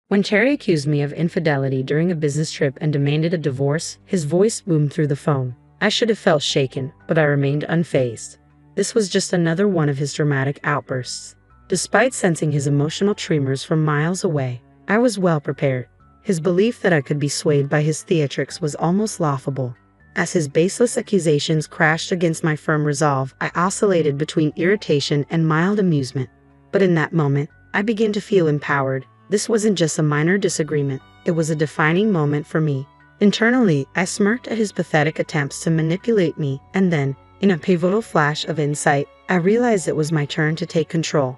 When Terry accused me of infidelity during a business trip and demanded a divorce, his voice boomed through the phone. I should have felt shaken, but I remained unfazed. This was just another one of his dramatic outbursts. Despite sensing his emotional tremors from miles away, I was well prepared. His belief that I could be swayed by his theatrics was almost laughable. As his baseless accusations crashed against my firm resolve, I oscillated between irritation and mild amusement. But in that moment, I began to feel empowered. This wasn't just a minor disagreement, it was a defining moment for me. Internally, I smirked at his pathetic attempts to manipulate me, and then, in a pivotal flash of insight, I realized it was my turn to take control.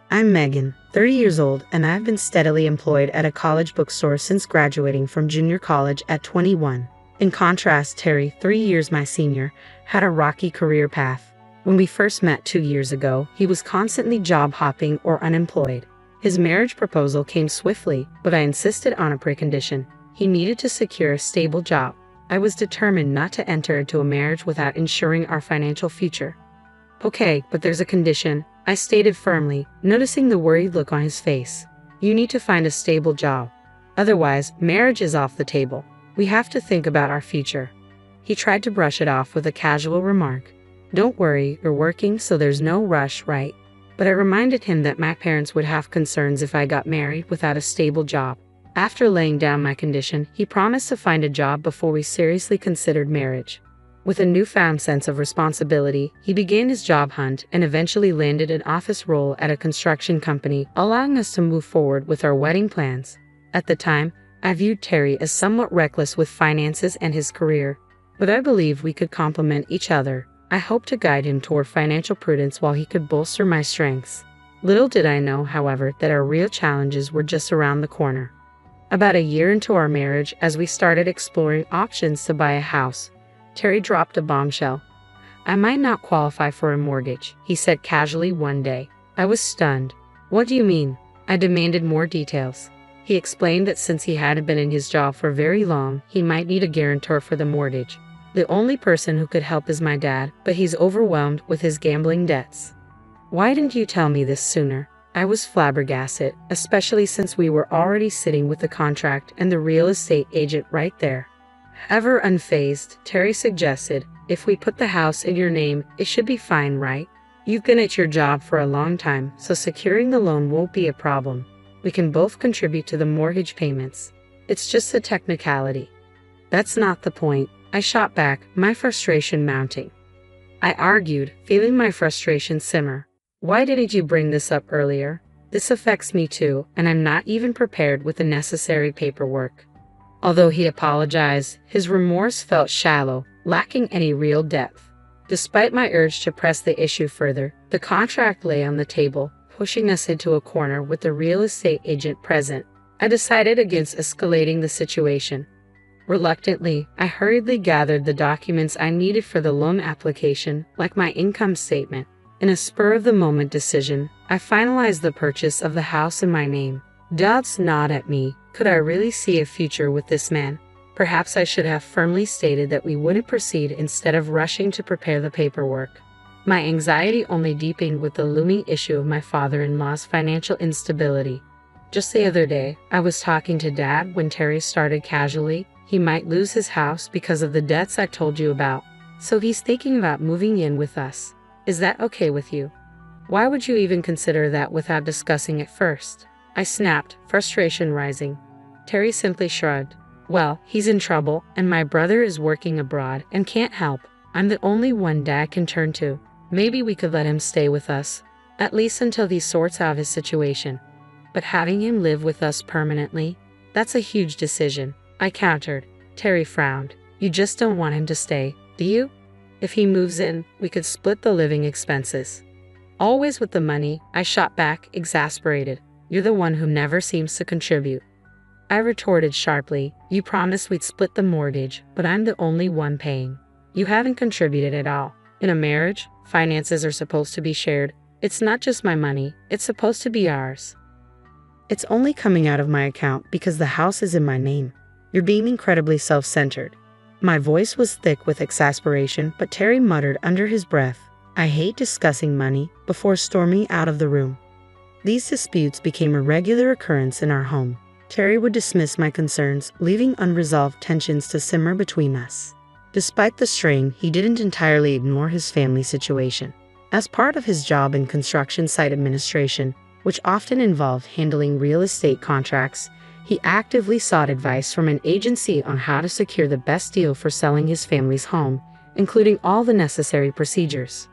I'm Megan, 30 years old, and I've been steadily employed at a college bookstore since graduating from junior college at 21. In contrast, Terry, 3 years my senior, had a rocky career path. When we first met 2 years ago, he was constantly job hopping or unemployed. His marriage proposal came swiftly, but I insisted on a precondition. He needed to secure a stable job. I was determined not to enter into a marriage without ensuring our financial future. Okay, but there's a condition, I stated firmly, noticing the worried look on his face. You need to find a stable job. Otherwise, marriage is off the table. We have to think about our future. He tried to brush it off with a casual remark. Don't worry, you're working, so there's no rush, right? But I reminded him that my parents would have concerns if I got married without a stable job. After laying down my condition, he promised to find a job before we seriously considered marriage. With a newfound sense of responsibility, he began his job hunt and eventually landed an office role at a construction company, allowing us to move forward with our wedding plans. At the time, I viewed Terry as somewhat reckless with finances and his career, but I believe we could complement each other. I hoped to guide him toward financial prudence while he could bolster my strengths. Little did I know, however, that our real challenges were just around the corner. About a year into our marriage, as we started exploring options to buy a house, Terry dropped a bombshell. I might not qualify for a mortgage, he said casually one day. I was stunned. What do you mean? I demanded more details. He explained that since he hadn't been in his job for very long, he might need a guarantor for the mortgage. The only person who could help is my dad, but he's overwhelmed with his gambling debts. Why didn't you tell me this sooner? I was flabbergasted, especially since we were already sitting with the contract and the real estate agent right there. Ever unfazed, Terry suggested, if we put the house in your name, it should be fine, right? You've been at your job for a long time, so securing the loan won't be a problem. We can both contribute to the mortgage payments. It's just a technicality. That's not the point. I shot back, my frustration mounting. I argued, feeling my frustration simmer. Why didn't you bring this up earlier? This affects me too, and I'm not even prepared with the necessary paperwork. Although he apologized, his remorse felt shallow, lacking any real depth. Despite my urge to press the issue further, the contract lay on the table, pushing us into a corner with the real estate agent present. I decided against escalating the situation. Reluctantly, I hurriedly gathered the documents I needed for the loan application, like my income statement. In a spur-of-the-moment decision, I finalized the purchase of the house in my name. Doubts gnawed at me. Could I really see a future with this man? Perhaps I should have firmly stated that we wouldn't proceed instead of rushing to prepare the paperwork. My anxiety only deepened with the looming issue of my father-in-law's financial instability. Just the other day, I was talking to Dad when Terry started casually. He might lose his house because of the debts I told you about, so he's thinking about moving in with us. Is that okay with you? Why would you even consider that without discussing it first? I snapped, frustration rising. Terry simply shrugged. Well, he's in trouble, and my brother is working abroad and can't help. I'm the only one Dad can turn to. Maybe we could let him stay with us, at least until he sorts out his situation. But having him live with us permanently, that's a huge decision. I countered. Terry frowned. You just don't want him to stay, do you? If he moves in, we could split the living expenses. Always with the money, I shot back, exasperated. You're the one who never seems to contribute. I retorted sharply. You promised we'd split the mortgage, but I'm the only one paying. You haven't contributed at all. In a marriage, finances are supposed to be shared. It's not just my money, it's supposed to be ours. It's only coming out of my account because the house is in my name. You're being incredibly self-centered. My voice was thick with exasperation, but Terry muttered under his breath, I hate discussing money, before storming out of the room. These disputes became a regular occurrence in our home. Terry would dismiss my concerns, leaving unresolved tensions to simmer between us. Despite the strain, he didn't entirely ignore his family situation. As part of his job in construction site administration, which often involved handling real estate contracts, he actively sought advice from an agency on how to secure the best deal for selling his family's home, including all the necessary procedures.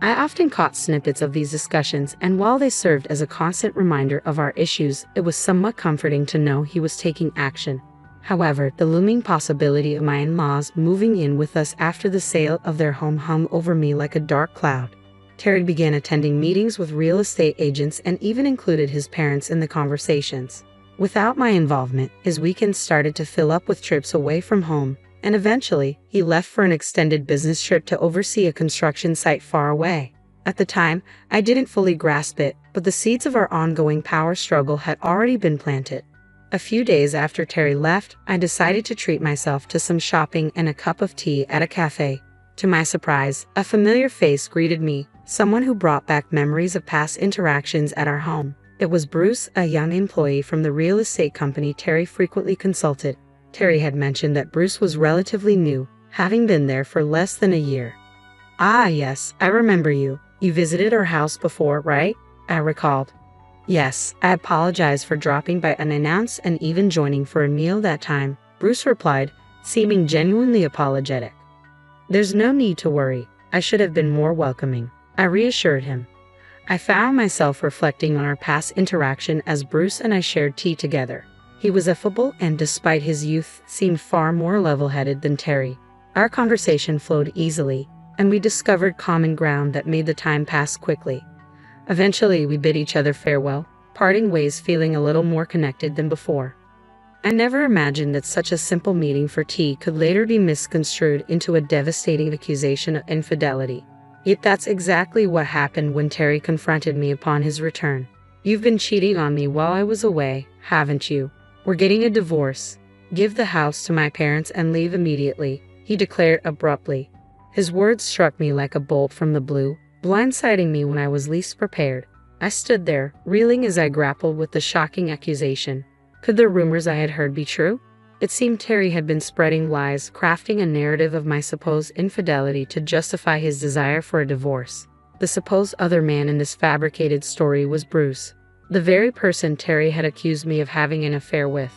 I often caught snippets of these discussions, and while they served as a constant reminder of our issues, it was somewhat comforting to know he was taking action. However, the looming possibility of my in-laws moving in with us after the sale of their home hung over me like a dark cloud. Terry began attending meetings with real estate agents and even included his parents in the conversations. Without my involvement, his weekends started to fill up with trips away from home, and eventually, he left for an extended business trip to oversee a construction site far away. At the time, I didn't fully grasp it, but the seeds of our ongoing power struggle had already been planted. A few days after Terry left, I decided to treat myself to some shopping and a cup of tea at a cafe. To my surprise, a familiar face greeted me, someone who brought back memories of past interactions at our home. It was Bruce, a young employee from the real estate company Terry frequently consulted. Terry had mentioned that Bruce was relatively new, having been there for less than a year. "Ah, yes, I remember you. You visited our house before, right?" I recalled. "Yes, I apologize for dropping by unannounced and even joining for a meal that time," Bruce replied, seeming genuinely apologetic. "There's no need to worry. I should have been more welcoming," I reassured him. I found myself reflecting on our past interaction as Bruce and I shared tea together. He was affable and, despite his youth, seemed far more level-headed than Terry. Our conversation flowed easily, and we discovered common ground that made the time pass quickly. Eventually, we bid each other farewell, parting ways feeling a little more connected than before. I never imagined that such a simple meeting for tea could later be misconstrued into a devastating accusation of infidelity. Yet that's exactly what happened when Terry confronted me upon his return. "You've been cheating on me while I was away, haven't you? We're getting a divorce. Give the house to my parents and leave immediately," he declared abruptly. His words struck me like a bolt from the blue, blindsiding me when I was least prepared. I stood there, reeling as I grappled with the shocking accusation. Could the rumors I had heard be true? It seemed Terry had been spreading lies, crafting a narrative of my supposed infidelity to justify his desire for a divorce. The supposed other man in this fabricated story was Bruce, the very person Terry had accused me of having an affair with.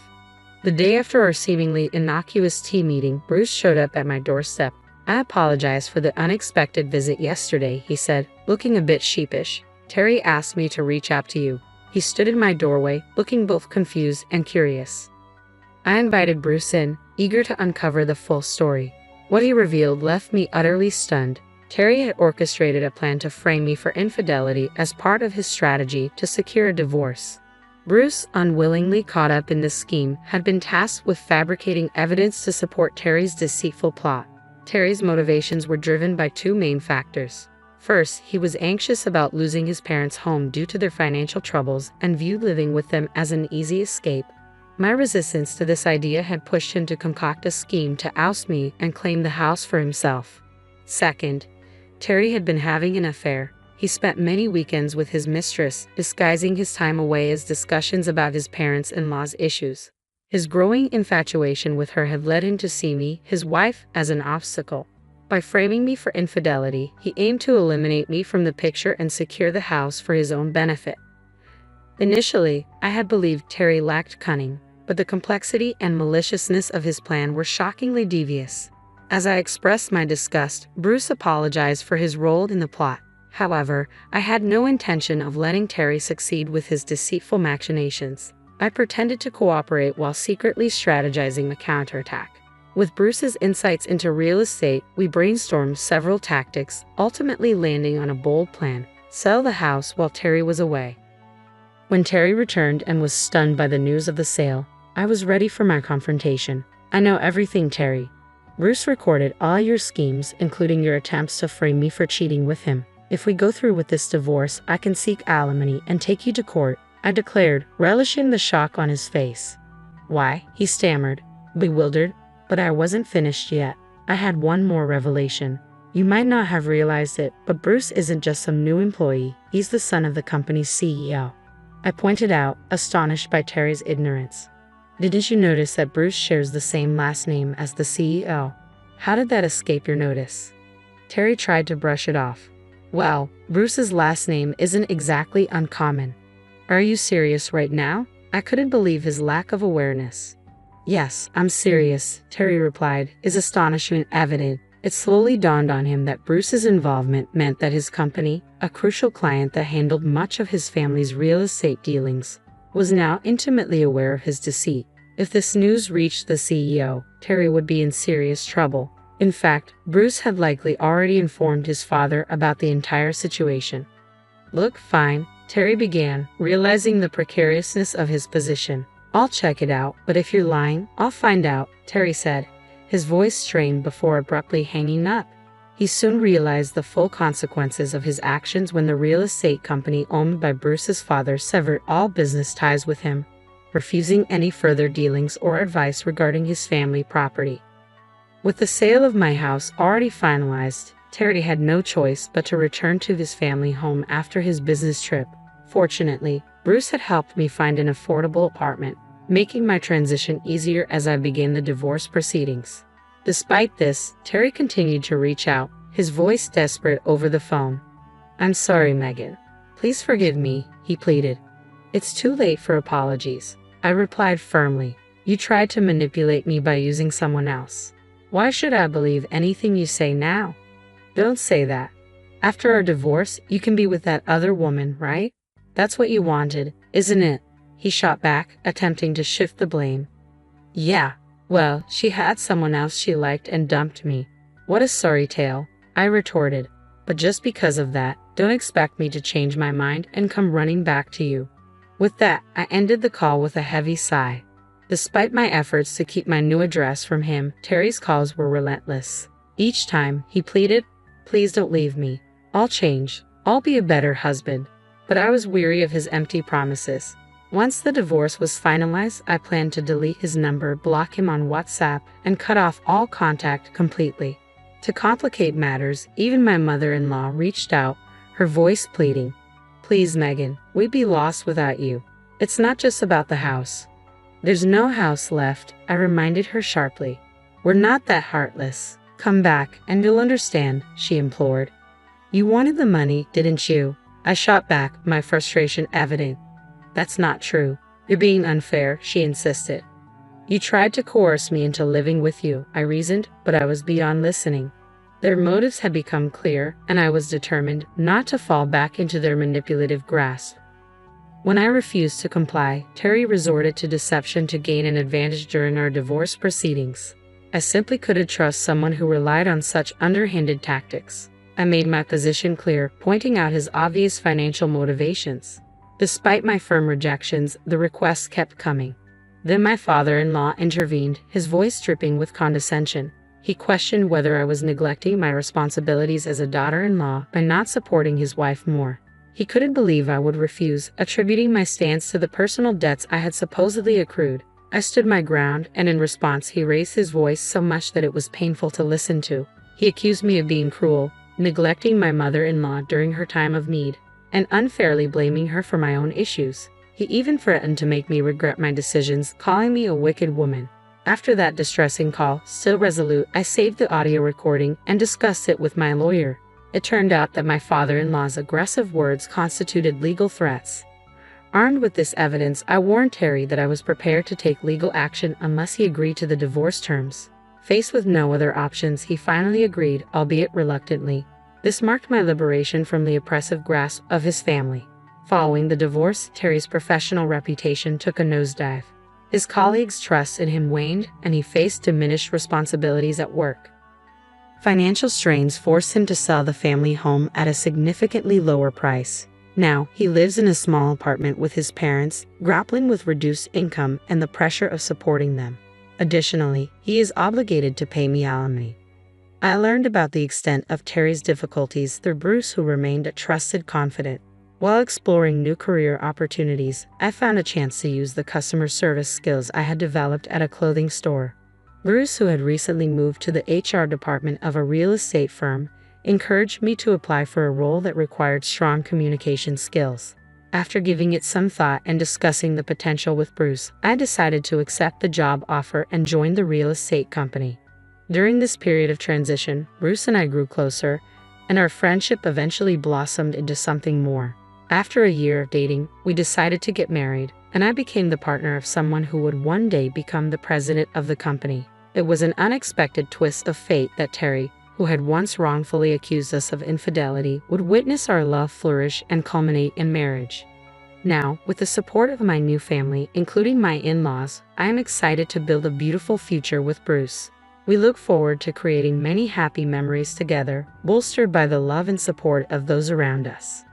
The day after our seemingly innocuous tea meeting, Bruce showed up at my doorstep. "I apologize for the unexpected visit yesterday," he said, looking a bit sheepish. "Terry asked me to reach out to you." He stood in my doorway, looking both confused and curious. I invited Bruce in, eager to uncover the full story. What he revealed left me utterly stunned. Terry had orchestrated a plan to frame me for infidelity as part of his strategy to secure a divorce. Bruce, unwillingly caught up in this scheme, had been tasked with fabricating evidence to support Terry's deceitful plot. Terry's motivations were driven by two main factors. First, he was anxious about losing his parents' home due to their financial troubles and viewed living with them as an easy escape. My resistance to this idea had pushed him to concoct a scheme to oust me and claim the house for himself. Second, Terry had been having an affair. He spent many weekends with his mistress, disguising his time away as discussions about his parents-in-law's issues. His growing infatuation with her had led him to see me, his wife, as an obstacle. By framing me for infidelity, he aimed to eliminate me from the picture and secure the house for his own benefit. Initially, I had believed Terry lacked cunning, but the complexity and maliciousness of his plan were shockingly devious. As I expressed my disgust, Bruce apologized for his role in the plot. However, I had no intention of letting Terry succeed with his deceitful machinations. I pretended to cooperate while secretly strategizing a counterattack. With Bruce's insights into real estate, we brainstormed several tactics, ultimately landing on a bold plan: sell the house while Terry was away. When Terry returned and was stunned by the news of the sale, I was ready for my confrontation. "I know everything, Terry. Bruce recorded all your schemes, including your attempts to frame me for cheating with him. If we go through with this divorce, I can seek alimony and take you to court," I declared, relishing the shock on his face. "Why?" he stammered, bewildered. But I wasn't finished yet. I had one more revelation. "You might not have realized it, but Bruce isn't just some new employee. He's the son of the company's CEO." I pointed out, astonished by Terry's ignorance. Didn't you notice that Bruce shares the same last name as the CEO? How did that escape your notice? Terry tried to brush it off. Well, Bruce's last name isn't exactly uncommon. Are you serious right now? I couldn't believe his lack of awareness. Yes, I'm serious, Terry replied, his astonishment evident. It slowly dawned on him that Bruce's involvement meant that his company, a crucial client that handled much of his family's real estate dealings, was now intimately aware of his deceit. If this news reached the CEO, Terry would be in serious trouble. In fact, Bruce had likely already informed his father about the entire situation. Look, fine, Terry began, realizing the precariousness of his position. I'll check it out, but if you're lying, I'll find out, Terry said, his voice strained before abruptly hanging up. He soon realized the full consequences of his actions when the real estate company owned by Bruce's father severed all business ties with him, refusing any further dealings or advice regarding his family property. With the sale of my house already finalized, Terry had no choice but to return to his family home after his business trip. Fortunately, Bruce had helped me find an affordable apartment, making my transition easier as I began the divorce proceedings. Despite this, Terry continued to reach out, his voice desperate over the phone. I'm sorry, Megan. Please forgive me, he pleaded. It's too late for apologies, I replied firmly. You tried to manipulate me by using someone else. Why should I believe anything you say now? Don't say that. After our divorce, you can be with that other woman, right? That's what you wanted, isn't it? He shot back, attempting to shift the blame. Yeah, well, she had someone else she liked and dumped me. What a sorry tale, I retorted. But just because of that, don't expect me to change my mind and come running back to you. With that, I ended the call with a heavy sigh. Despite my efforts to keep my new address from him, Terry's calls were relentless. Each time, he pleaded, please don't leave me. I'll change. I'll be a better husband. But I was weary of his empty promises. Once the divorce was finalized, I planned to delete his number, block him on WhatsApp, and cut off all contact completely. To complicate matters, even my mother-in-law reached out, her voice pleading. Please, Megan, we'd be lost without you. It's not just about the house. There's no house left, I reminded her sharply. We're not that heartless. Come back, and you'll understand, she implored. You wanted the money, didn't you? I shot back, my frustration evident. That's not true. You're being unfair, she insisted. You tried to coerce me into living with you, I reasoned, but I was beyond listening. Their motives had become clear, and I was determined not to fall back into their manipulative grasp. When I refused to comply, Terry resorted to deception to gain an advantage during our divorce proceedings. I simply couldn't trust someone who relied on such underhanded tactics. I made my position clear, pointing out his obvious financial motivations. Despite my firm rejections, the requests kept coming. Then my father-in-law intervened, his voice dripping with condescension. He questioned whether I was neglecting my responsibilities as a daughter-in-law by not supporting his wife more. He couldn't believe I would refuse, attributing my stance to the personal debts I had supposedly accrued. I stood my ground, and in response he raised his voice so much that it was painful to listen to. He accused me of being cruel, neglecting my mother-in-law during her time of need, and unfairly blaming her for my own issues. He even threatened to make me regret my decisions, calling me a wicked woman. After that distressing call, still resolute, I saved the audio recording and discussed it with my lawyer. It turned out that my father-in-law's aggressive words constituted legal threats. Armed with this evidence, I warned Terry that I was prepared to take legal action unless he agreed to the divorce terms. Faced with no other options, he finally agreed, albeit reluctantly. This marked my liberation from the oppressive grasp of his family. Following the divorce, Terry's professional reputation took a nosedive. His colleagues' trust in him waned, and he faced diminished responsibilities at work. Financial strains forced him to sell the family home at a significantly lower price. Now, he lives in a small apartment with his parents, grappling with reduced income and the pressure of supporting them. Additionally, he is obligated to pay me alimony. I learned about the extent of Terry's difficulties through Bruce, who remained a trusted confidant. While exploring new career opportunities, I found a chance to use the customer service skills I had developed at a clothing store. Bruce, who had recently moved to the HR department of a real estate firm, encouraged me to apply for a role that required strong communication skills. After giving it some thought and discussing the potential with Bruce, I decided to accept the job offer and join the real estate company. During this period of transition, Bruce and I grew closer, and our friendship eventually blossomed into something more. After a year of dating, we decided to get married, and I became the partner of someone who would one day become the president of the company. It was an unexpected twist of fate that Terry, who had once wrongfully accused us of infidelity, would witness our love flourish and culminate in marriage. Now, with the support of my new family, including my in-laws, I am excited to build a beautiful future with Bruce. We look forward to creating many happy memories together, bolstered by the love and support of those around us.